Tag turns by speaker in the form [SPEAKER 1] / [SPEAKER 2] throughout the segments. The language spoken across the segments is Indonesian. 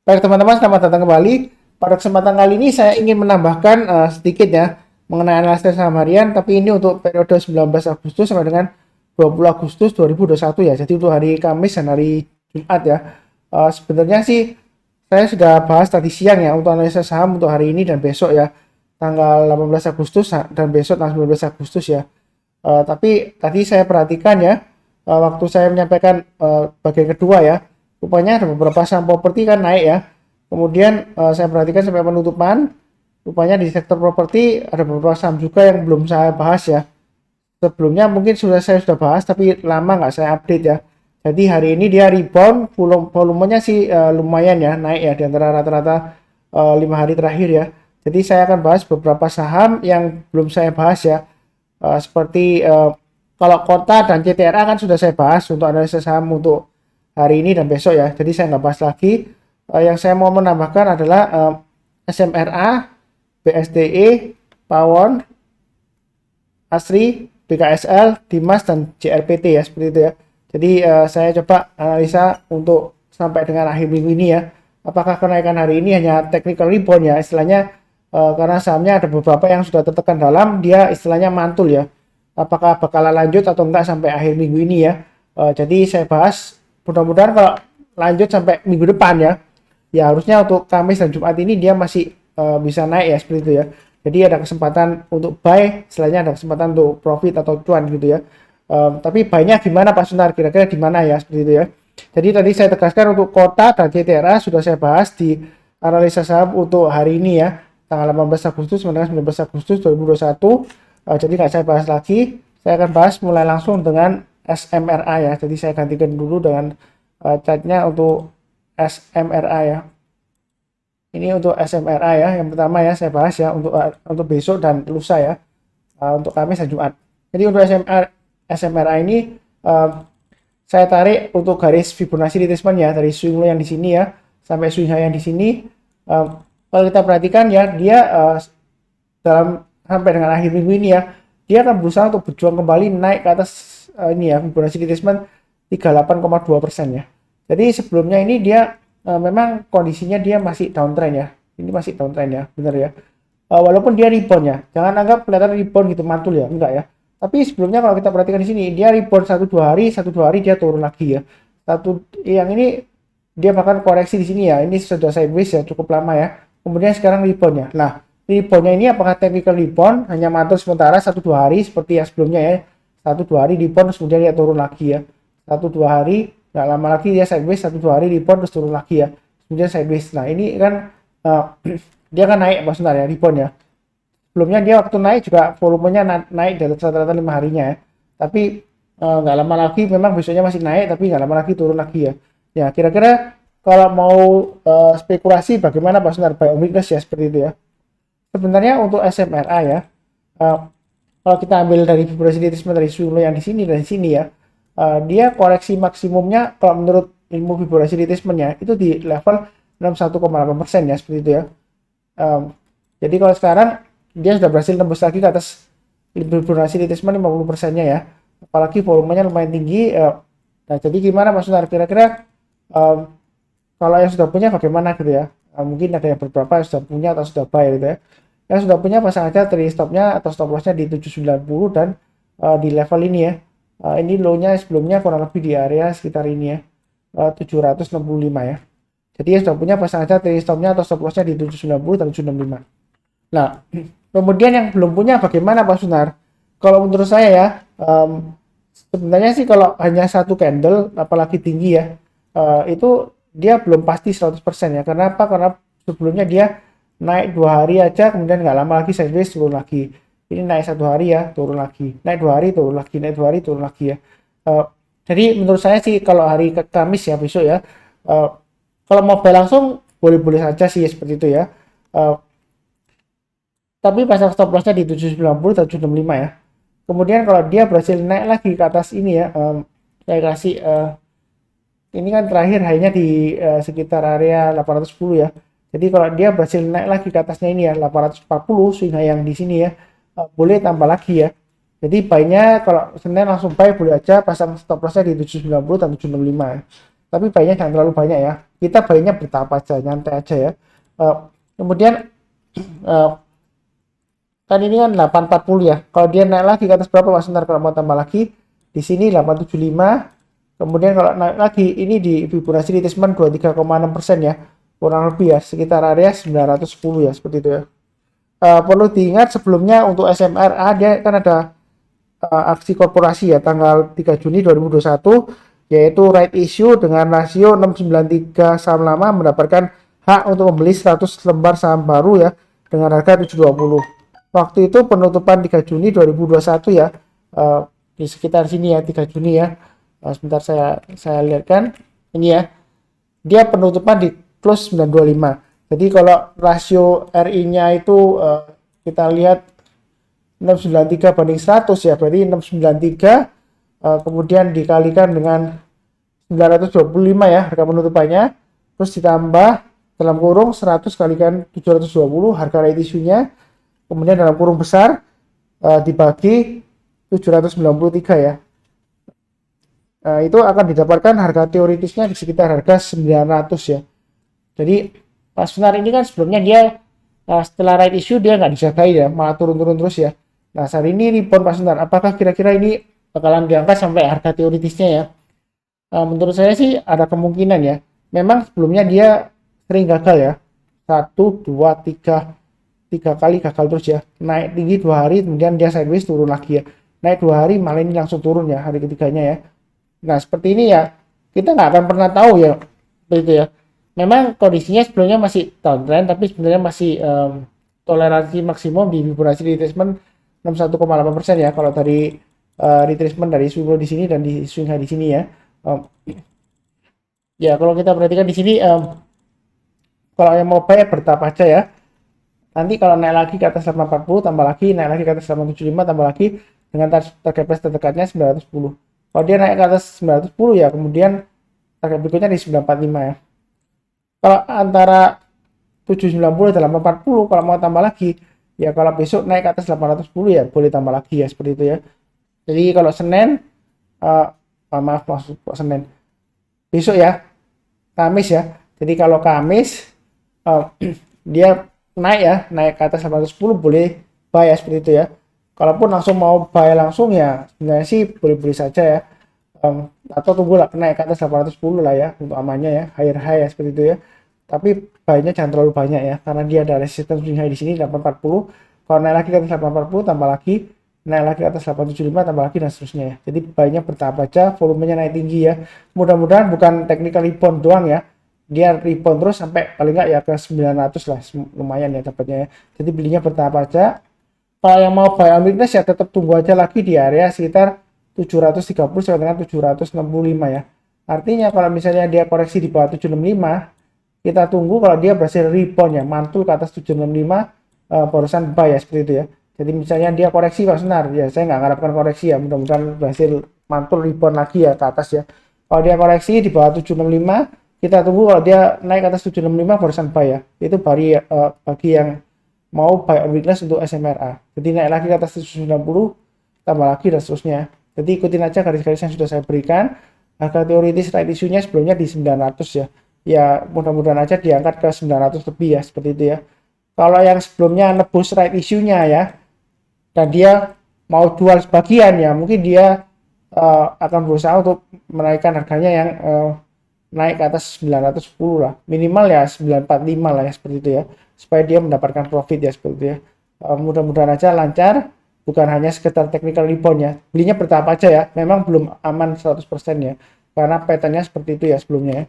[SPEAKER 1] Baik teman-teman, selamat datang kembali. Pada kesempatan kali ini saya ingin menambahkan sedikit ya mengenai analisis saham harian, tapi ini untuk periode 19 Agustus sampai dengan 20 Agustus 2021 ya. Jadi untuk hari Kamis dan hari Jumat ya. Sebenarnya sih saya sudah bahas tadi siang ya untuk analisa saham untuk hari ini dan besok ya. Tanggal 18 Agustus dan besok tanggal 19 Agustus ya. Tapi tadi saya perhatikan ya, waktu saya menyampaikan bagian kedua ya, rupanya ada beberapa saham properti kan naik ya. Kemudian saya perhatikan sampai penutupan, rupanya di sektor properti ada beberapa saham juga yang belum saya bahas ya. Sebelumnya mungkin saya sudah bahas tapi lama nggak saya update ya. Jadi hari ini dia rebound, volumenya sih lumayan ya, naik ya di antara rata-rata 5 hari terakhir ya. Jadi saya akan bahas beberapa saham yang belum saya bahas ya. Seperti kalau kota dan CTRA kan sudah saya bahas untuk analisa saham untuk hari ini dan besok ya. Jadi saya nggak bahas lagi. Yang saya mau menambahkan adalah SMRA, BSDE, Pawon, Asri, BKSL, Dimas, dan JRPT ya, seperti itu ya. Jadi saya coba analisa untuk sampai dengan akhir minggu ini ya. Apakah kenaikan hari ini hanya technical rebound ya, istilahnya karena sahamnya ada beberapa yang sudah tertekan dalam, dia istilahnya mantul ya. Apakah bakalan lanjut atau enggak sampai akhir minggu ini ya. Jadi saya bahas, mudah-mudahan kalau lanjut sampai minggu depan ya. Ya harusnya untuk Kamis dan Jumat ini dia masih bisa naik ya, seperti itu ya. Jadi ada kesempatan untuk buy, istilahnya ada kesempatan untuk profit atau cuan gitu ya. Tapi buy-nya gimana Pak Sunar? Kira-kira di mana ya, seperti itu ya. Jadi tadi saya tegaskan untuk kota dan CTRA sudah saya bahas di analisa saham untuk hari ini ya, tanggal 18 Agustus sampai 19 Agustus 2021. Jadi nggak saya bahas lagi. Saya akan bahas mulai langsung dengan SMRA ya. Jadi saya gantikan dulu dengan chartnya untuk SMRA ya. Ini untuk SMRA ya. Yang pertama ya saya bahas ya untuk besok dan lusa ya. Untuk Kamis dan Jumat. Jadi untuk SMRA ini saya tarik untuk garis Fibonacci retracement ya, dari swing low yang di sini ya sampai swing high yang di sini. Kalau kita perhatikan ya, dia dalam sampai dengan akhir minggu ini ya, dia akan berusaha untuk berjuang kembali naik ke atas ini ya, Fibonacci retracement 38,2% ya. Jadi sebelumnya ini dia memang kondisinya dia masih downtrend ya. Ini masih downtrend ya, benar ya. Walaupun dia rebound ya, jangan anggap kelihatan rebound gitu mantul ya, enggak ya. Tapi sebelumnya kalau kita perhatikan di sini, dia rebound 1-2 hari dia turun lagi ya. Yang ini dia bahkan koreksi di sini ya. Ini sudah sideways ya, cukup lama ya. Kemudian sekarang rebound ya. Nah, reboundnya ini apakah technical rebound hanya mantul sementara 1-2 hari seperti yang sebelumnya ya. 1-2 hari rebound terus kemudian dia turun lagi ya. 1-2 hari, nggak lama lagi dia sideways, 1-2 hari rebound terus turun lagi ya. Kemudian sideways. Nah, ini kan dia kan naik maksudnya ya, rebound ya. Sebelumnya dia waktu naik juga volumenya naik dari rata-rata 5 harinya ya. Tapi nggak lama lagi memang besoknya masih naik, tapi nggak lama lagi turun lagi ya. Ya kira-kira kalau mau spekulasi bagaimana Pak Sunar, buy on weakness ya, seperti itu ya. Sebenarnya untuk SMRA ya, kalau kita ambil dari Fibonacci retracement dari swing low yang di sini dan di sini ya, dia koreksi maksimumnya kalau menurut ilmu Fibonacci retracement-nya itu di level 61,8% ya, seperti itu ya. Jadi kalau sekarang dia sudah berhasil tembus lagi ke atas Fibonacci retracement 50%-nya ya. Apalagi volumenya lumayan tinggi. Nah, jadi gimana Mas Sunar? Kira-kira kalau yang sudah punya bagaimana gitu ya? Mungkin ada yang beberapa yang sudah punya atau sudah buy gitu ya. Yang sudah punya pasang aja trailing stopnya atau stop lossnya di 790 dan di level ini ya. Ini low-nya sebelumnya kurang lebih di area sekitar ini ya. 765 ya. Jadi yang sudah punya pasang aja trailing stopnya atau stop lossnya di 790 dan 765. Nah, kemudian yang belum punya bagaimana Pak Sunar? Kalau menurut saya ya, sebenarnya sih kalau hanya satu candle apalagi tinggi ya, itu dia belum pasti 100% ya. Kenapa? Karena sebelumnya dia naik 2 hari aja, kemudian nggak lama lagi sideways turun lagi. Ini naik 1 hari ya, turun lagi. Naik 2 hari, turun lagi. Naik 2 hari, turun lagi ya. Jadi menurut saya sih kalau hari Kamis ya, besok ya, kalau mau buy langsung boleh-boleh saja sih ya, seperti itu ya. Tapi pasang stop lossnya di 790 dan 765 ya. Kemudian kalau dia berhasil naik lagi ke atas ini ya, saya kasih ini kan terakhir hanya di sekitar area 810 ya. Jadi kalau dia berhasil naik lagi ke atasnya ini ya 840 sehingga yang di sini ya, boleh tambah lagi ya. Jadi buy-nya kalau Senin langsung buy boleh aja, pasang stop lossnya di 790 dan 765 ya. tapi buy-nya jangan terlalu banyak ya. Kita buy-nya bertahap aja, nyantai aja ya. Kemudian kan ini kan 840 ya. Kalau dia naik lagi ke atas berapa Mas? Sebentar, kalau mau tambah lagi di sini 875. Kemudian kalau naik lagi ini di Fibonacci retracement 23,6% ya. Kurang lebih ya sekitar area 910 ya, seperti itu ya. Perlu diingat sebelumnya untuk SMRA dia kan ada aksi korporasi ya tanggal 3 Juni 2021, yaitu right issue dengan rasio 693 saham lama mendapatkan hak untuk membeli 100 lembar saham baru ya dengan harga 720. Waktu itu penutupan 3 Juni 2021 ya, di sekitar sini ya, 3 Juni ya. Sebentar saya lihatkan ini ya, dia penutupan di close 925. Jadi kalau rasio RI-nya itu kita lihat 693 banding 100 ya, berarti 693 kemudian dikalikan dengan 925 ya harga penutupannya, terus ditambah dalam kurung 100 kalikan 720 harga right issue-nya, kemudian dalam kurung besar dibagi 793 ya. Itu akan didapatkan harga teoritisnya di sekitar harga 900 ya. Jadi Pak Sunar ini kan sebelumnya dia setelah right issue dia nggak dijagai ya, malah turun-turun terus ya. Nah saat ini rebound Pak Sunar, apakah kira-kira ini bakalan diangkat sampai harga teoritisnya ya? Menurut saya sih ada kemungkinan ya. Memang sebelumnya dia sering gagal ya, 1, 2, 3 kali gagal terus ya. Naik tinggi 2 hari kemudian dia sideways turun lagi ya. Naik 2 hari malah ini langsung turun ya hari ketiganya ya. Nah seperti ini ya, kita nggak akan pernah tahu ya begitu ya. Memang kondisinya sebelumnya masih downtrend, tapi sebenarnya masih toleransi maksimum di Fibonacci retracement 61,8% ya. Kalau dari retracement dari swing low di sini dan di swing high di sini ya. Ya kalau kita perhatikan di sini, kalau yang mau buy bertahap aja ya. Nanti kalau naik lagi ke atas 840 tambah lagi, naik lagi ke atas 875 tambah lagi dengan target price terdekatnya 910. Kalau dia naik ke atas 910 ya, kemudian target berikutnya di 945 ya. Kalau antara 790 dan 840 kalau mau tambah lagi ya, kalau besok naik ke atas 810 ya boleh tambah lagi ya, seperti itu ya. Jadi kalau Senin maaf Senin besok ya, Kamis ya. Jadi kalau Kamis dia naik ya, naik ke atas 810 boleh buy ya, seperti itu ya. Kalaupun langsung mau buy langsung ya sebenarnya sih boleh-boleh saja ya. Atau tunggu lah naik ke atas 810 lah ya untuk amannya ya, higher high ya, seperti itu ya. Tapi buy-nya jangan terlalu banyak ya, karena dia ada resistance swing high di sini 840. Kalau naik lagi ke atas 840 tambah lagi, naik lagi ke atas 875 tambah lagi dan seterusnya ya. Jadi buy-nya bertahap aja, volumenya naik tinggi ya. Mudah-mudahan bukan technical rebound doang ya, dia rebound terus sampai paling nggak ya ke 900 lah, lumayan ya dapatnya ya. Jadi belinya bertahap aja. Kalau yang mau buy on weakness ya tetap tunggu aja lagi di area sekitar 730 sampai dengan 765 ya. Artinya kalau misalnya dia koreksi di bawah 765, kita tunggu kalau dia berhasil rebound ya, mantul ke atas 765, barusan buy ya, seperti itu ya. Jadi misalnya dia koreksi Pak Senar ya, saya nggak harapkan koreksi ya, mudah-mudahan berhasil mantul rebound lagi ya ke atas ya. Kalau dia koreksi di bawah 765, kita tunggu kalau dia naik ke atas 765 barusan buy ya. Itu bagi yang mau buy on weakness untuk SMRA. Jadi naik lagi ke atas 790 tambah lagi dan seterusnya. Jadi ikutin aja garis-garis yang sudah saya berikan. Harga teoritis right issue-nya sebelumnya di 900 ya. Ya mudah-mudahan aja diangkat ke 900 lebih ya, seperti itu ya. Kalau yang sebelumnya nebus right issue-nya ya, dan dia mau jual sebagian ya, mungkin dia akan berusaha untuk menaikkan harganya yang naik ke atas 910 lah, minimal ya 945 lah ya, seperti itu ya, supaya dia mendapatkan profit ya, seperti itu ya. Mudah-mudahan aja lancar, bukan hanya sekedar technical rebound ya. Belinya bertahap aja ya, memang belum aman 100% ya, karena patternnya seperti itu ya sebelumnya ya.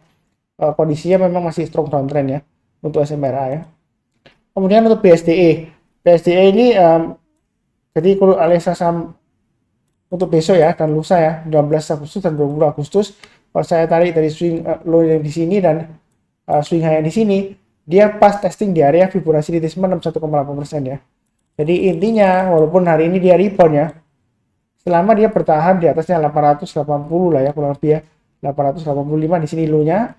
[SPEAKER 1] Kondisinya memang masih strong downtrend ya untuk SMRA ya. Kemudian untuk BSDE ini jadi kalau analisa saham untuk besok ya dan lusa ya, 12 Agustus dan 20 Agustus, kalau saya tarik dari swing low yang di sini dan swing high yang di sini, dia pas testing di area Fibonacci retracement 61,8% ya. Jadi intinya walaupun hari ini dia rebound ya, selama dia bertahan di atasnya 880 lah ya, kurang lebih ya 885 di sini low-nya.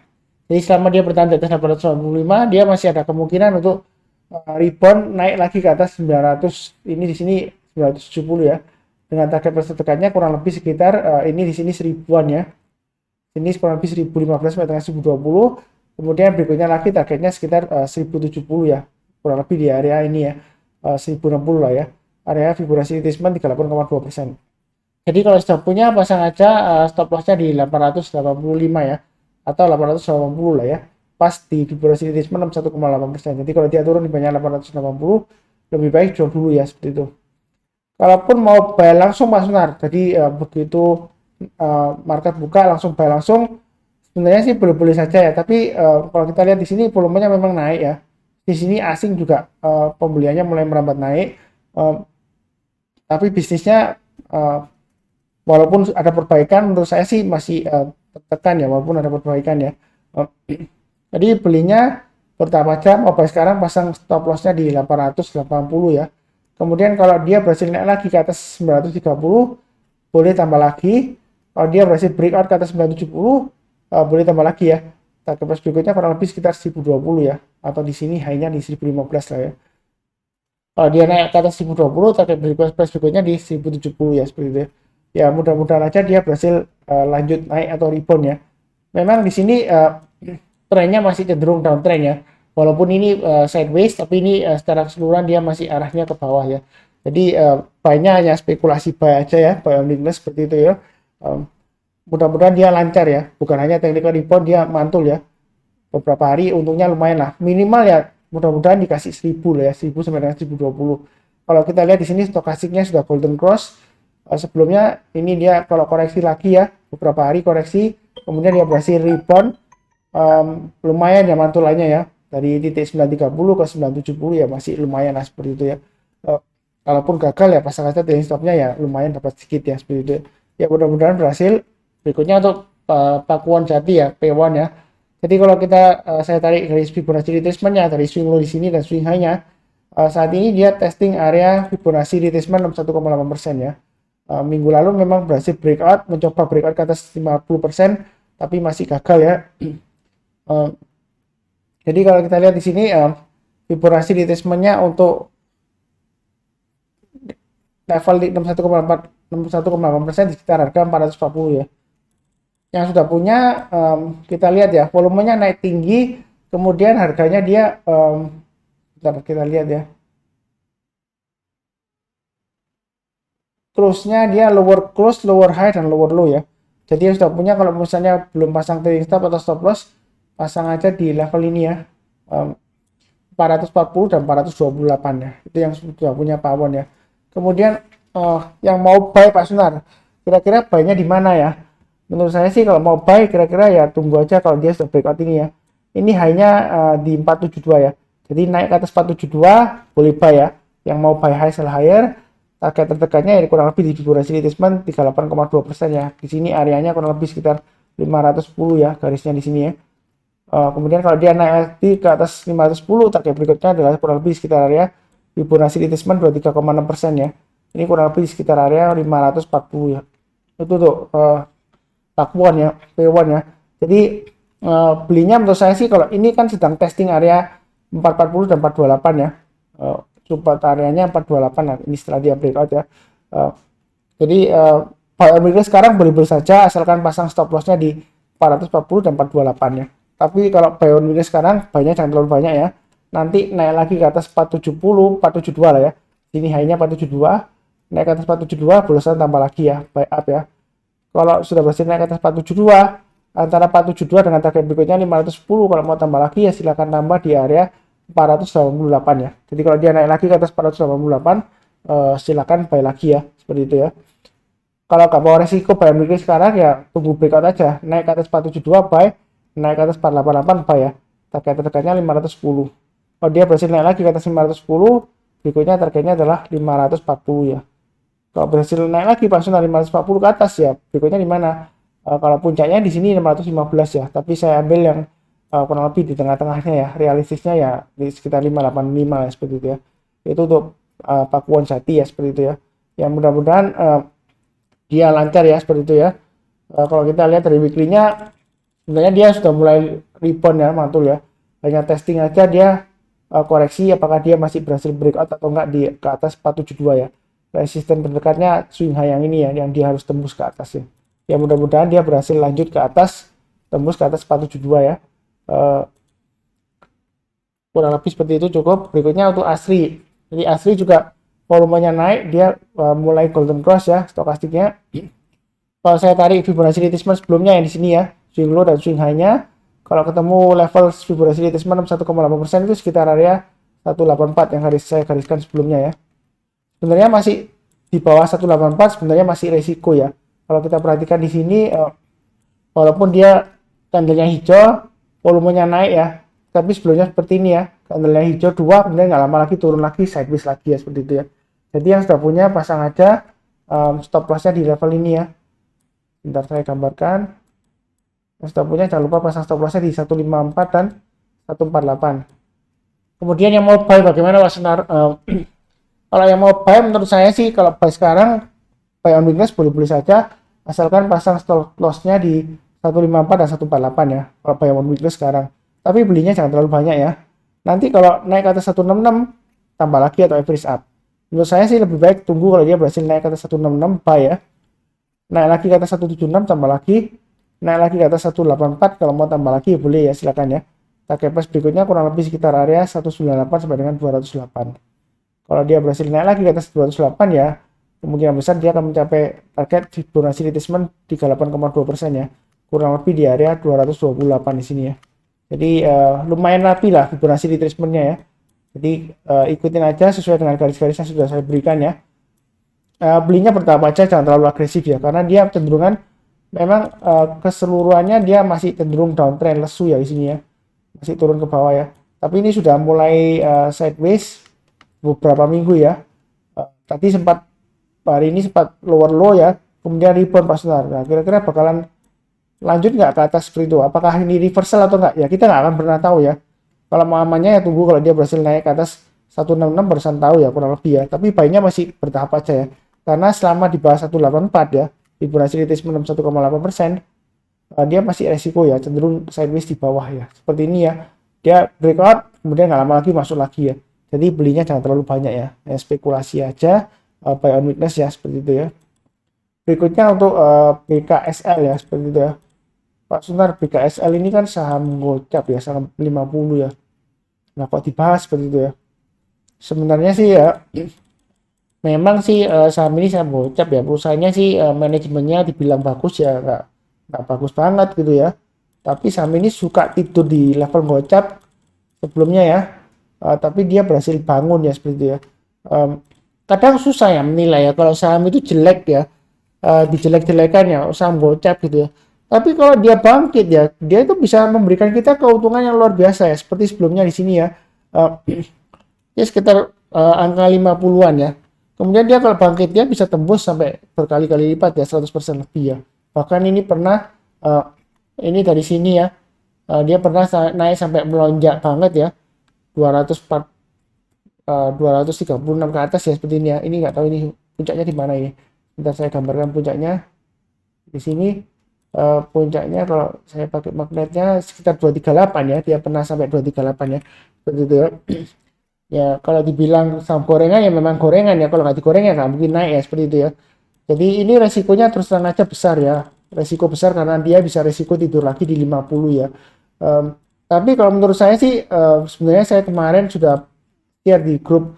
[SPEAKER 1] Jadi selama dia bertahan di atas 885, dia masih ada kemungkinan untuk rebound naik lagi ke atas 900. Ini di sini 970 ya. Dengan target price terdekatnya kurang lebih sekitar ini di sini 1000-an ya. Ini kurang lebih 1015 sampai dengan 1020. Kemudian berikutnya lagi targetnya sekitar 1070 ya, kurang lebih di area ini ya, 1060 lah ya, area Fibonacci retracement 38,2%. Jadi kalau sudah punya, pasang aja stop lossnya di 885 ya, atau 880 lah ya, pas di Fibonacci retracement 61,8%. Jadi kalau dia turun di banyak 880, lebih baik jual dulu ya, seperti itu. Kalaupun mau buy langsung Mas Sunar, jadi begitu market buka langsung buy langsung, sebenarnya sih boleh-boleh saja ya. Tapi kalau kita lihat di sini volumenya memang naik ya. Di sini asing juga pembeliannya mulai merambat naik. Tapi bisnisnya walaupun ada perbaikan, menurut saya sih masih tertekan ya, walaupun ada perbaikan ya. Jadi belinya bertahap aja, mau buy sekarang pasang stop lossnya di 880 ya. Kemudian kalau dia berhasil naik lagi ke atas 930, boleh tambah lagi. Kalau dia berhasil breakout ke atas 970, boleh tambah lagi ya. Target price berikutnya kurang lebih sekitar 1020 ya, atau di sini hanya di 1015 lah ya. Kalau dia naik ke atas 1020, target price berikutnya di 1070 ya, seperti itu ya. Ya mudah-mudahan aja dia berhasil lanjut naik atau rebound ya. Memang di sini trennya masih cenderung downtrend ya. Walaupun ini sideways, tapi ini secara keseluruhan dia masih arahnya ke bawah ya. Jadi banyak hanya spekulasi buy aja ya, buy on weakness seperti itu ya. Mudah-mudahan dia lancar ya, bukan hanya technical rebound, dia mantul ya. Beberapa hari untungnya lumayan lah. Minimal ya mudah-mudahan dikasih 1000 lah ya, 1000 sampai dengan 1020. Kalau kita lihat di sini stokastiknya sudah golden cross. Sebelumnya ini dia kalau koreksi lagi ya, beberapa hari koreksi, kemudian dia berhasil rebound. Lumayan ya mantulannya ya, dari titik 930 ke 970 ya masih lumayan lah seperti itu ya. Kalaupun gagal ya pasang aja trading stopnya ya lumayan dapat sedikit ya seperti itu ya. Mudah-mudahan berhasil. Berikutnya untuk Pakuan Jati ya, P1 ya. Jadi kalau kita saya tarik garis Fibonacci retracement-nya dari swing low di sini dan swing high-nya, saat ini dia testing area Fibonacci retracement 61,8% ya. Minggu lalu memang berhasil breakout, mencoba breakout ke atas 50%, tapi masih gagal ya. Jadi kalau kita lihat di sini Fibonacci retracement-nya untuk level di 61,8% di sekitar harga 440 ya. Yang sudah punya kita lihat ya, volumenya naik tinggi, kemudian harganya dia kita lihat ya, close-nya dia lower close, lower high, dan lower low ya. Jadi yang sudah punya, kalau misalnya belum pasang trading stop atau stop loss, pasang aja di level ini ya, 440 dan 428 ya. Itu yang sudah punya pawon ya. Kemudian yang mau buy Pak Sunar, kira-kira buy-nya di mana ya? Menurut saya sih kalau mau buy kira-kira ya tunggu aja kalau dia sudah breakout ini ya. Ini hanya di 472 ya. Jadi naik ke atas 472 boleh buy ya. Yang mau buy high sell higher, target terdekannya ya kurang lebih di Fibonacci retracement 38,2% ya. Di sini areanya kurang lebih sekitar 510 ya garisnya di sini ya. Kemudian kalau dia naik ke atas 510, target berikutnya adalah kurang lebih sekitar area Fibonacci retracement 23,6% ya. Ini kurang lebih sekitar area 540 ya. Itu tuh Pakuan ya, P1 ya. Jadi belinya menurut saya sih kalau ini kan sedang testing area 440 dan 428 ya. Support areanya 428 nah, ini setelah dia breakout ya. Jadi buy on weakness sekarang boleh-boleh saja asalkan pasang stop lossnya di 440 dan 428 ya. Tapi kalau buy on weakness sekarang banyak, jangan terlalu banyak ya. Nanti naik lagi ke atas 470, 472 lah ya. Ini high-nya 472, naik ke atas 472 boleh tambah lagi ya, buy up ya. Kalau sudah berhasil naik ke atas 472, antara 472 dengan target berikutnya 510, kalau mau tambah lagi ya silakan tambah di area 488 ya. Jadi kalau dia naik lagi ke atas 488, silakan buy lagi ya, seperti itu ya. Kalau nggak mau resiko buy sekarang ya tunggu breakout aja, naik ke atas 472 buy, naik ke atas 488 buy ya. Target terdekatnya 510. Kalau dia berhasil naik lagi ke atas 510, berikutnya targetnya adalah 540 ya. Kalau berhasil naik lagi Pak Sunar 540 ke atas ya, berikutnya di mana? Kalau puncaknya di sini 515 ya, tapi saya ambil yang kurang lebih di tengah-tengahnya ya, realistisnya ya di sekitar 585 ya, seperti itu ya. Itu untuk Pakuan Jati ya, seperti itu ya. Yang mudah-mudahan dia lancar ya, seperti itu ya. Kalau kita lihat dari weekly-nya, sebenarnya dia sudah mulai rebound ya, mantul ya. Hanya testing aja dia koreksi apakah dia masih berhasil breakout atau enggak di ke atas 472 ya. Resisten terdekatnya swing high yang ini ya, yang dia harus tembus ke atas ya. Ya mudah-mudahan dia berhasil lanjut ke atas, tembus ke atas 472 ya. Kurang lebih seperti itu cukup. Berikutnya untuk ASRI. Jadi ASRI juga volumenya naik, dia mulai golden cross ya stokastiknya. Kalau saya tarik Fibonacci retracement sebelumnya yang di sini ya, swing low dan swing high-nya, kalau ketemu level Fibonacci retracement 1,8% itu sekitar area 184 yang saya gariskan sebelumnya ya. Sebenarnya masih di bawah 184, sebenarnya masih resiko ya. Kalau kita perhatikan di sini, walaupun dia candlenya hijau, volumenya naik ya, tapi sebelumnya seperti ini ya, candlenya hijau 2, kemudian nggak lama lagi turun lagi, sideways lagi ya, seperti itu ya. Jadi yang sudah punya pasang aja stop lossnya di level ini ya. Bentar saya gambarkan. Yang sudah punya jangan lupa pasang stop lossnya di 154 dan 148. Kemudian yang mau buy bagaimana Pak Sunar? Kalau yang mau buy menurut saya sih kalau buy sekarang, buy on weakness boleh-boleh saja, asalkan pasang stop lossnya di 154 dan 148 ya, kalau buy on weakness sekarang. Tapi belinya jangan terlalu banyak ya. Nanti kalau naik ke atas 166 tambah lagi atau average up. Menurut saya sih lebih baik tunggu kalau dia berhasil naik ke atas 166 buy ya. Naik lagi ke atas 176 tambah lagi, naik lagi ke atas 184 kalau mau tambah lagi boleh ya, silakan ya. Target price berikutnya kurang lebih sekitar area 198 sampai dengan 208. Kalau dia berhasil naik lagi ke atas 208 ya, kemungkinan besar dia akan mencapai target Fibonacci retracement 38,2% ya, kurang lebih di area 228 di sini ya. Jadi lumayan rapi lah Fibonacci retracementnya ya. Jadi ikutin aja sesuai dengan garis-garis yang sudah saya berikan ya. Belinya bertahap aja, jangan terlalu agresif ya, karena dia cenderungan memang keseluruhannya dia masih cenderung downtrend lesu ya di sini ya, masih turun ke bawah ya. Tapi ini sudah mulai sideways beberapa minggu ya. Tadi sempat hari ini sempat lower low ya, kemudian rebound Pak Sunar. Nah, kira-kira bakalan lanjut nggak ke atas seperti itu? Apakah ini reversal atau nggak? Ya kita nggak akan pernah tahu ya. Kalau mau amannya ya tunggu kalau dia berhasil naik ke atas 166 barusan tahu ya kurang lebih ya. Tapi buy-nya masih bertahap aja ya. Karena selama di bawah 184 ya, Fibonacci retracement 1,8%, dia masih resiko ya, cenderung sideways di bawah ya. Seperti ini ya. Dia breakout, kemudian nggak lama lagi masuk lagi ya. Jadi belinya jangan terlalu banyak ya. Spekulasi aja, buy on weakness ya, seperti itu ya. Berikutnya untuk BKSL ya, seperti itu ya. Pak Sunar, BKSL ini kan saham gocap ya, saham 50 ya. Nah kok dibahas seperti itu ya. Sebenarnya sih ya, memang sih saham ini saham gocap ya. Perusahaannya sih manajemennya dibilang bagus ya, nggak bagus banget gitu ya. Tapi saham ini suka tidur di level gocap sebelumnya ya. Tapi dia berhasil bangun ya seperti itu ya. Kadang susah ya menilai ya kalau saham itu jelek ya, dijelek-jelekan ya, saham gocap gitu ya. Tapi kalau dia bangkit ya, dia itu bisa memberikan kita keuntungan yang luar biasa ya, seperti sebelumnya di sini ya. Ya sekitar angka 50-an ya. Kemudian dia kalau bangkit dia bisa tembus sampai berkali-kali lipat ya, 100% lebih ya. Bahkan ini pernah ini dari sini ya. Dia pernah naik sampai melonjak banget ya. 236 ke atas ya seperti ini ya. Ini nggak tahu ini puncaknya di mana ini. Bentar saya gambarkan puncaknya. Di sini puncaknya kalau saya pakai magnetnya sekitar 238 ya. Dia pernah sampai 238 ya. Seperti itu ya. Ya kalau dibilang saham gorengan ya memang gorengan ya. Kalau nggak digoreng ya nggak mungkin naik ya seperti itu ya. Jadi ini resikonya terus terang aja besar ya. Resiko besar karena dia bisa resiko tidur lagi di 50 ya. Tapi kalau menurut saya sih sebenarnya saya kemarin sudah share di grup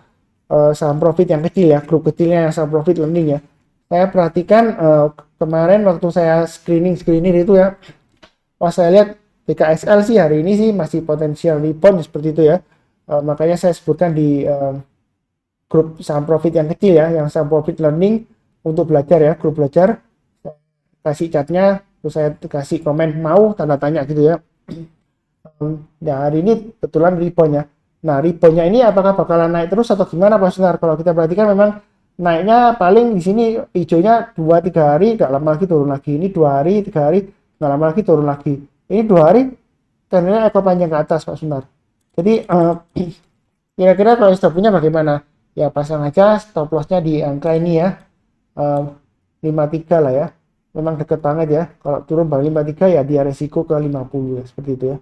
[SPEAKER 1] saham profit yang kecil ya, grup kecilnya yang saham profit lending ya. Saya perhatikan kemarin waktu saya screening itu ya, pas saya lihat BKSL sih hari ini sih masih potensial rebound seperti itu ya. Makanya saya sebutkan di grup saham profit yang kecil ya, yang saham profit learning untuk belajar ya, grup belajar. Kasih chatnya, terus saya kasih komen mau tanda tanya gitu ya. Nah hari ini kebetulan reboundnya. Nah reboundnya ini apakah bakalan naik terus atau gimana Pak Sunar? Kalau kita perhatikan memang naiknya paling di sini hijaunya 2-3 hari, nggak lama lagi turun lagi. Ini 2 hari, 3 hari, nggak lama lagi turun lagi. Ini 2 hari, ternyata ekor panjang ke atas Pak Sunar. Jadi kira-kira kalau sudah punya bagaimana? Ya pasang aja stop lossnya di angka ini ya, 53 lah ya. Memang dekat banget ya. Kalau turun balik 53 ya dia resiko ke 50 ya, seperti itu ya.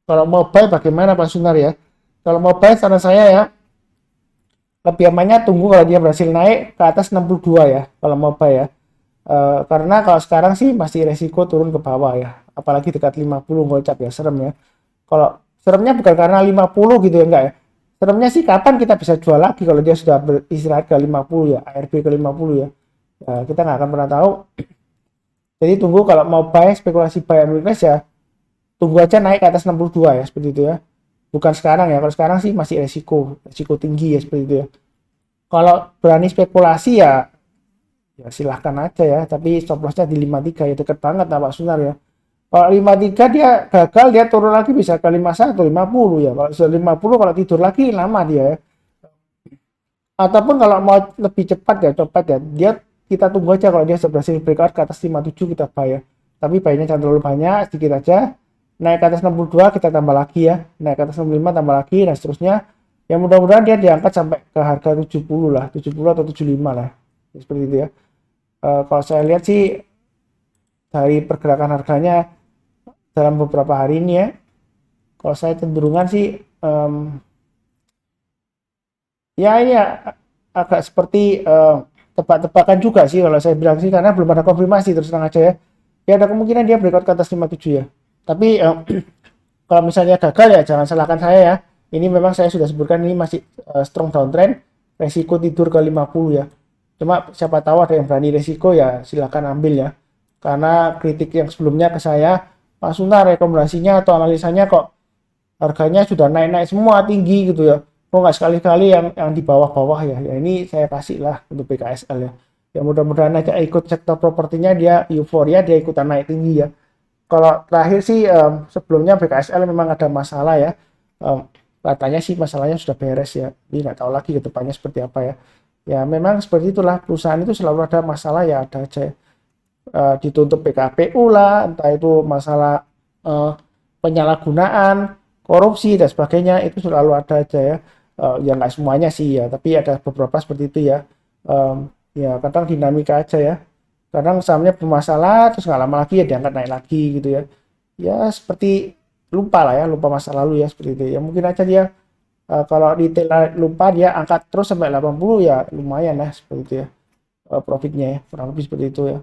[SPEAKER 1] Kalau mau buy bagaimana Pak Sunar ya? Kalau mau buy saran saya ya, lebih amannya tunggu kalau dia berhasil naik ke atas 62 ya. Kalau mau buy ya. Karena kalau sekarang sih masih resiko turun ke bawah ya, apalagi dekat 50 ngocap ya, serem ya. Kalau seremnya bukan karena 50 gitu ya, enggak ya. Seremnya sih kapan kita bisa jual lagi kalau dia sudah beristirahat ke 50 ya, ARB ke 50 ya. Ya, kita nggak akan pernah tahu. Jadi tunggu kalau mau buy, spekulasi buy and weakness ya, tunggu aja naik ke atas 62 ya, seperti itu ya. Bukan sekarang ya, kalau sekarang sih masih resiko tinggi ya, seperti itu ya. Kalau berani spekulasi ya, ya silahkan aja ya, tapi stop lossnya di 53 ya, deket banget Pak Sunar ya. Kalau 53 dia gagal, dia turun lagi bisa ke 51, 50 ya. Kalau sudah 50, kalau tidur lagi lama dia ya. Ataupun kalau mau lebih cepat ya, dia kita tunggu aja kalau dia berhasil breakout ke atas 57 kita buy ya. Tapi buy-nya jangan terlalu banyak, sedikit aja. Naik ke atas 62 kita tambah lagi ya. Naik ke atas 65 tambah lagi dan seterusnya. Ya mudah-mudahan dia diangkat sampai ke harga 70 lah, 70 atau 75 lah. Seperti itu ya. Kalau saya lihat sih dari pergerakan harganya dalam beberapa hari ini ya, kalau saya cenderungan sih ya ini ya, agak seperti tebak-tebakan juga sih kalau saya bilang sih, karena belum ada konfirmasi terus terang aja ya. Ya ada kemungkinan dia breakout ke atas 57 ya. Tapi kalau misalnya gagal ya jangan salahkan saya ya. Ini memang saya sudah sebutkan ini masih strong downtrend, resiko tidur ke 50 ya. Cuma siapa tahu ada yang berani resiko ya silakan ambil ya. Karena kritik yang sebelumnya ke saya, Pak Suna rekomendasinya atau analisanya kok harganya sudah naik-naik semua tinggi gitu ya. Kok nggak sekali-kali yang di bawah-bawah ya. Ya ini saya kasih lah untuk BKSL ya. Ya mudah-mudahan aja ikut sektor propertinya dia euforia, dia ikutan naik tinggi ya. Kalau terakhir sih sebelumnya BKSL memang ada masalah ya. Katanya sih masalahnya sudah beres ya. Jadi nggak tahu lagi ke depannya seperti apa ya. Ya memang seperti itulah, perusahaan itu selalu ada masalah ya, ada aja ya. Dituntut PKPU lah, entah itu masalah penyalahgunaan, korupsi dan sebagainya, itu selalu ada aja ya. Ya nggak semuanya sih ya, tapi ada beberapa seperti itu ya. Ya kadang dinamika aja ya. Kadang sahamnya bermasalah terus nggak lama lagi ya diangkat naik lagi gitu ya. Ya seperti lupa lah ya, lupa masa lalu ya, seperti itu ya. Mungkin aja dia kalau detail lupa dia angkat terus sampai 80 ya lumayan ya, seperti itu ya. Profitnya ya kurang lebih seperti itu ya.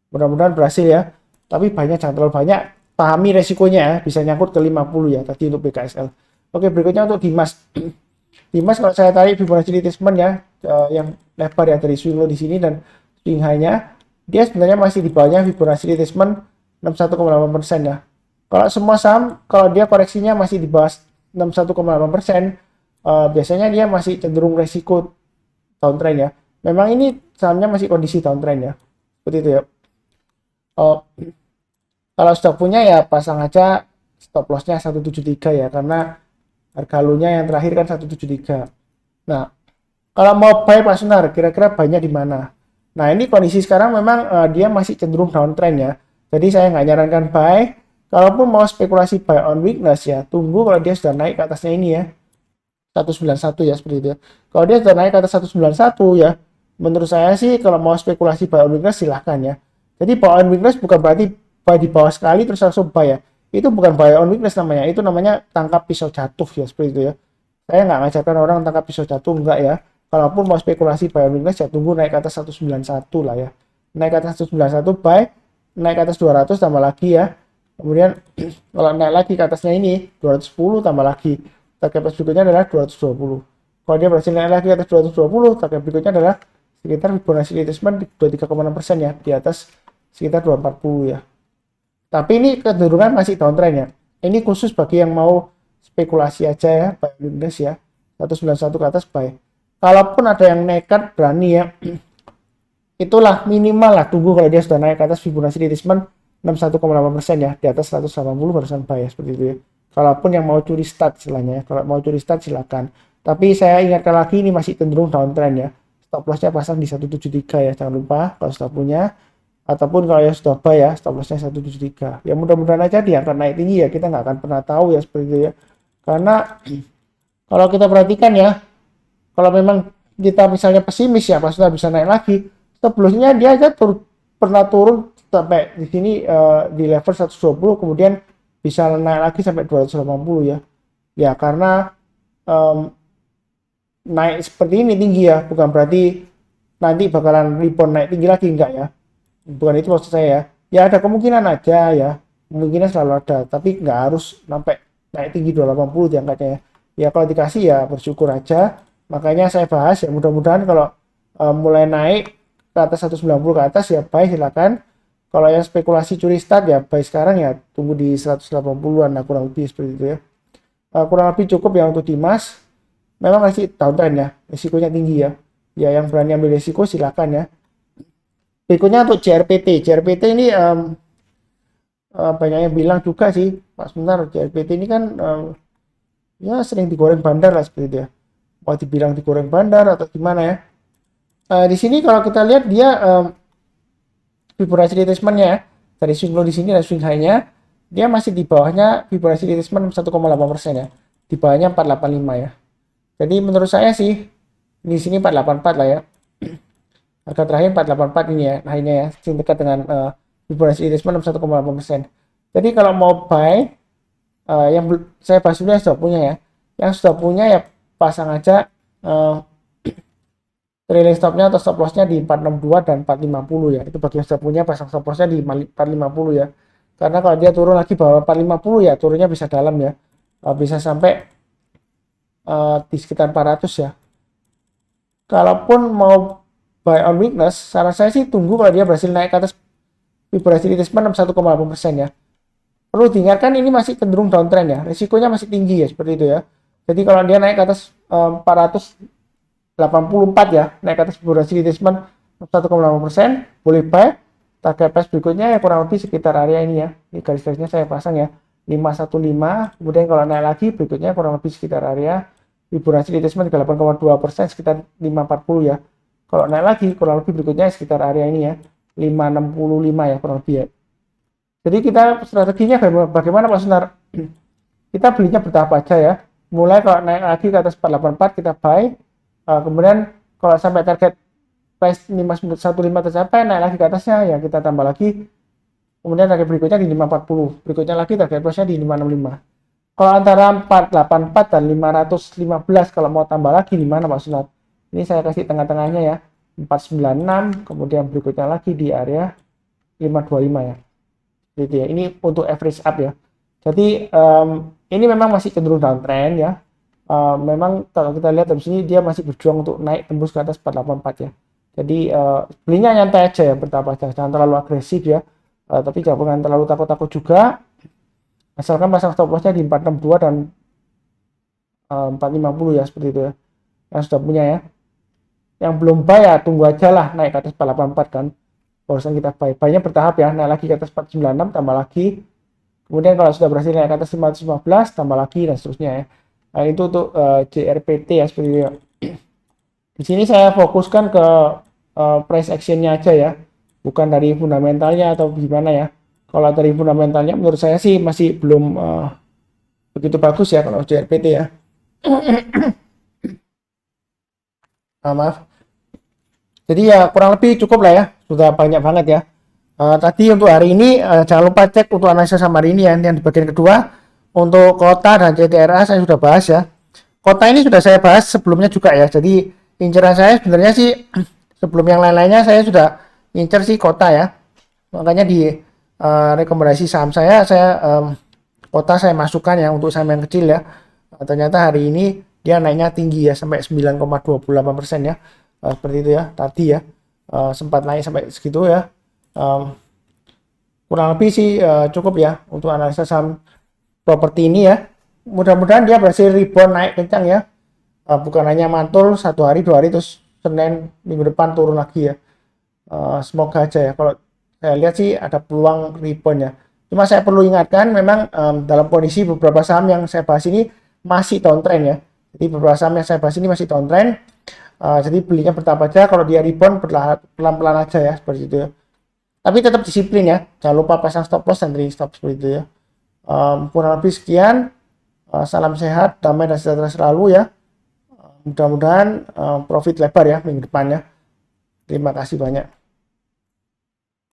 [SPEAKER 1] Mudah-mudahan berhasil ya, tapi banyak jangan terlalu banyak, pahami resikonya ya, bisa nyangkut ke 50 ya tadi untuk BKSL. Oke, berikutnya untuk Dimas. Dimas kalau saya tarik Fibonacci retracement ya, yang lebar ya dari swing low di sini dan swing high-nya, dia sebenarnya masih di bawahnya Fibonacci retracement 61,8% ya. Kalau semua saham, kalau dia koreksinya masih di bawah 61,8%, biasanya dia masih cenderung resiko downtrend ya. Memang ini sahamnya masih kondisi downtrend ya, seperti itu ya. Kalau stok punya ya pasang aja stop lossnya 173 ya, karena harga low-nya yang terakhir kan 173. Nah, kalau mau buy Pak Sunar, kira-kira buy-nya di mana? Nah, ini kondisi sekarang memang dia masih cenderung downtrend ya. Jadi saya nggak nyarankan buy. Kalaupun mau spekulasi buy on weakness ya, tunggu kalau dia sudah naik ke atasnya ini ya. 191 ya, seperti itu ya. Kalau dia sudah naik ke atas 191 ya, menurut saya sih kalau mau spekulasi buy on weakness silahkan ya. Jadi buy on weakness bukan berarti buy di bawah sekali terus langsung buy ya. Itu bukan buy on weakness namanya, itu namanya tangkap pisau jatuh ya, seperti itu ya. Saya nggak ngajarkan orang tangkap pisau jatuh, enggak ya. Kalaupun mau spekulasi buy on weakness ya tunggu naik ke atas 191 lah ya. Naik ke atas 191 buy, naik ke atas 200 tambah lagi ya. Kemudian kalau naik lagi ke atasnya ini 210 tambah lagi. Target berikutnya adalah 220. Kalau dia berhasil naik lagi ke atas 220, target berikutnya adalah sekitar Fibonacci retracement 23,6% ya, di atas sekitar 240 ya. Tapi ini kecenderungan masih downtrend ya. Ini khusus bagi yang mau spekulasi aja ya, buy weakness ya. 191 ke atas buy. Kalaupun ada yang nekat berani ya, itulah minimal lah, tunggu kalau dia sudah naik ke atas Fibonacci retracement 61,8% ya, di atas 180 barusan buy ya, seperti itu ya. Kalaupun yang mau curi start istilahnya, kalau mau curi start silakan. Tapi saya ingatkan lagi ini masih cenderung downtrend ya. Stop lossnya pasang di 173 ya, jangan lupa kalau sudah punya. Ataupun kalau yang sudah buy ya, stop lossnya 173. Ya mudah-mudahan aja dia akan naik tinggi ya, kita nggak akan pernah tahu ya, seperti itu ya. Karena kalau kita perhatikan ya, kalau memang kita misalnya pesimis ya, pas sudah bisa naik lagi, stop lossnya dia aja pernah turun sampai di sini di level 120, kemudian bisa naik lagi sampai 280 ya. Ya karena naik seperti ini tinggi ya, bukan berarti nanti bakalan rebound naik tinggi lagi, enggak ya. bukan itu maksud saya ya. Ya ada kemungkinan aja ya, kemungkinan selalu ada, tapi nggak harus sampai naik tinggi 280 diangkatnya ya. Ya kalau dikasih ya bersyukur aja. Makanya saya bahas ya, mudah-mudahan kalau mulai naik ke atas 190 ke atas ya buy silakan. Kalau yang spekulasi curi start ya buy sekarang ya, tunggu di 180-an lah kurang lebih seperti itu ya. Kurang lebih cukup ya untuk Dimas. Memang masih downtrend ya, risikonya tinggi ya. Ya yang berani ambil risiko silakan ya. Berikutnya untuk JRPT. JRPT ini banyak yang bilang juga sih, Pak sebentar, JRPT ini kan ya sering digoreng bandar lah seperti itu ya. Mau dibilang digoreng bandar atau gimana ya. Di sini kalau kita lihat dia Fibonacci retracement-nya ya, dari swing low di sini dan swing high-nya dia masih di bawahnya Fibonacci retracement 1,8% ya. Di bawahnya 485 ya. Jadi menurut saya sih di sini 484 lah ya. Harga terakhir 484 ini ya, high-nya ya, dekat dengan Fibonacci retracement 1,8%. Jadi kalau mau buy yang saya bahas dulu yang sudah punya ya. Yang sudah punya ya pasang aja trailing stopnya atau stop lossnya di 462 dan 450 ya. Itu bagi yang sudah punya pasang stop lossnya di 450 ya. Karena kalau dia turun lagi bawah 450 ya turunnya bisa dalam ya. Bisa sampai di sekitar 400 ya. Kalaupun mau buy on weakness, saran saya sih tunggu kalau dia berhasil naik ke atas Fibonacci retracement 1,8% ya. Perlu diingatkan ini masih cenderung downtrend ya, risikonya masih tinggi ya seperti itu ya. Jadi kalau dia naik ke atas 484 ya, naik ke atas Fibonacci retracement 1,8%, boleh buy. Target price berikutnya ya kurang lebih sekitar area ini ya. Ini garis-garisnya saya pasang ya, 515. Kemudian kalau naik lagi berikutnya kurang lebih sekitar area Fibonacci retracement 8,2%, sekitar 540 ya. Kalau naik lagi kurang lebih berikutnya sekitar area ini ya, 565 ya kurang lebih ya. Jadi kita strateginya bagaimana Pak Sunar? Kita belinya bertahap aja ya. Mulai kalau naik lagi ke atas 484 kita buy. Kemudian kalau sampai target price 515 tercapai, naik lagi ke atasnya ya kita tambah lagi. Kemudian target berikutnya di 540. Berikutnya lagi target price-nya di 565. Kalau antara 484 dan 515 kalau mau tambah lagi di mana Pak Sunar? Ini saya kasih tengah-tengahnya ya. 496, kemudian berikutnya lagi di area 525 ya. Gitu ya. Ini untuk average up ya. Jadi ini memang masih cenderung downtrend ya. Memang kalau kita lihat dari sini dia masih berjuang untuk naik tembus ke atas 484 ya. Jadi belinya nyantai aja ya, bertahap aja, jangan terlalu agresif ya. Tapi jangan terlalu takut-takut juga. Asalkan pasang stop lossnya di 462 dan 450 ya seperti itu ya. Yang sudah punya ya. Yang belum buy ya tunggu aja lah naik ke atas 484 kan. Barusan kita buy-nya bertahap ya, naik lagi ke atas 496 tambah lagi. Kemudian kalau sudah berhasil naik ke atas 515 tambah lagi dan seterusnya ya. Nah, itu untuk JRPT ya seperti itu ya. Di sini saya fokuskan ke price action-nya aja ya, bukan dari fundamentalnya atau gimana ya. Kalau dari fundamentalnya menurut saya sih masih belum begitu bagus ya kalau JRPT ya. Maaf. Jadi ya kurang lebih cukup lah ya, sudah banyak banget ya. Tadi untuk hari ini jangan lupa cek untuk analisa sama hari ini ya, yang di bagian kedua. Untuk kota dan CTRA saya sudah bahas ya. Kota ini sudah saya bahas sebelumnya juga ya. Jadi inceran saya sebenarnya sih sebelum yang lain-lainnya saya sudah incer sih kota ya. Makanya di rekomendasi saham saya kota saya masukkan ya untuk saham yang kecil ya. Ternyata hari ini dia naiknya tinggi ya sampai 9,28% ya. Seperti itu ya tadi ya. Sempat naik sampai segitu ya. Kurang lebih sih cukup ya untuk analisa saham properti ini ya. Mudah-mudahan dia berhasil rebound naik kencang ya. Bukan hanya mantul satu hari dua hari terus Senin minggu depan turun lagi ya. Semoga aja ya. Kalau saya lihat sih ada peluang rebound ya. Cuma saya perlu ingatkan memang dalam kondisi beberapa saham yang saya bahas ini masih downtrend ya. Jadi beberapa saham yang saya bahas ini masih downtrend. Jadi belinya bertahap aja. Kalau dia rebound pelan-pelan aja ya seperti itu ya. Tapi tetap disiplin ya. Jangan lupa pasang stop loss dan trailing stop seperti itu ya. Kurang lebih sekian. Salam sehat, damai dan sejahtera selalu ya. Mudah-mudahan profit lebar ya minggu depannya. Terima kasih banyak.